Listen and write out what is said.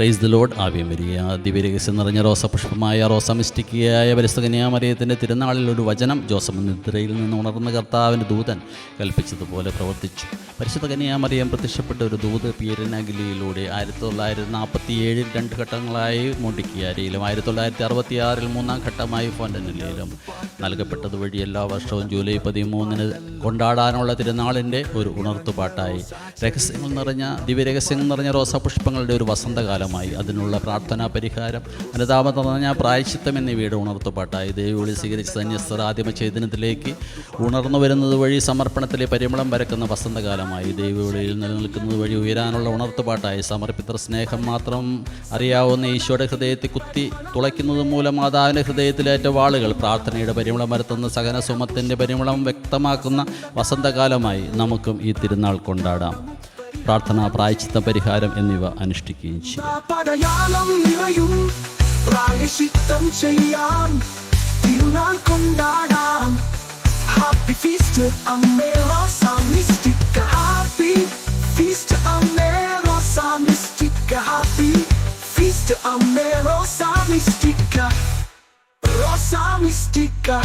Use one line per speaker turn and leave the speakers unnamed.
Price the lord. ആവേ മരിയ. ദിവ്യരഹസ്യം നിറഞ്ഞ റോസപുഷ്പമായ റോസമിസ്റ്റിക്കയായ പരിശുദ്ധ കന്യാമറിയത്തിൻ്റെ തിരുനാളിൽ ഒരു വചനം ജോസഫ് നിദ്രയിൽ നിന്ന് ഉണർന്ന കർത്താവിൻ്റെ ദൂതൻ കൽപ്പിച്ചതുപോലെ പ്രവർത്തിച്ചു. പരിശുദ്ധ കന്യാമറിയം പ്രത്യക്ഷപ്പെട്ട ഒരു ദൂത് പിയരനഗിലിയിലൂടെ 1947 2 ഘട്ടങ്ങളായി മോണ്ടിക്കിയാരിയിലും 1966 3-ാം ഘട്ടമായി ഫോണ്ടനിലും നൽകപ്പെട്ടത് വഴി എല്ലാ വർഷവും ജൂലൈ 13 കൊണ്ടാടാനുള്ള തിരുനാളിൻ്റെ ഒരു ഉണർത്തുപാട്ടായി ദിവ്യരഹസ്യങ്ങൾ നിറഞ്ഞ റോസാപുഷ്പങ്ങളുടെ ഒരു വസന്തകാലമായി അതിനുള്ള പ്രാർത്ഥനാ പരിഹാരം, അനുതാപം നിറഞ്ഞ പ്രായശ്ചിത്തം എന്നിവയുടെ ഉണർത്തുപാട്ടായി ദൈവവിളി സ്വീകരിച്ച സന്യസ്തർ ആദിമ ചൈതന്യത്തിലേക്ക് ഉണർന്നു വരുന്നത് വഴി സമർപ്പണത്തിലെ പരിമളം പരക്കുന്ന വസന്തകാലമായി ദൈവവിളിയിൽ നിലനിൽക്കുന്നത് വഴി ഉയരാനുള്ള ഉണർത്തുപാട്ടായി സമർപ്പിതർ സ്നേഹം മാത്രം അറിയാവുന്ന ഈശോയുടെ ഹൃദയത്തെ കുത്തി തുളയ്ക്കുന്നത് മൂലം മാതാവിൻ്റെ ഹൃദയത്തിലേറ്റ വാളുകൾ പ്രാർത്ഥനയുടെ പരിമളം പരത്തുന്ന സഹനസുമത്തിൻ്റെ പരിമളം വ്യക്തമാക്കുന്ന വസന്തകാലമായി നമുക്കും ഈ തിരുനാൾ കൊണ്ടാടാം. പ്രാർത്ഥന, പ്രായശ്ചിത്ത പരിഹാരം എന്നിവ അനുഷ്ഠിക്കുകയും ചെയ്യും.
Rosa Mística.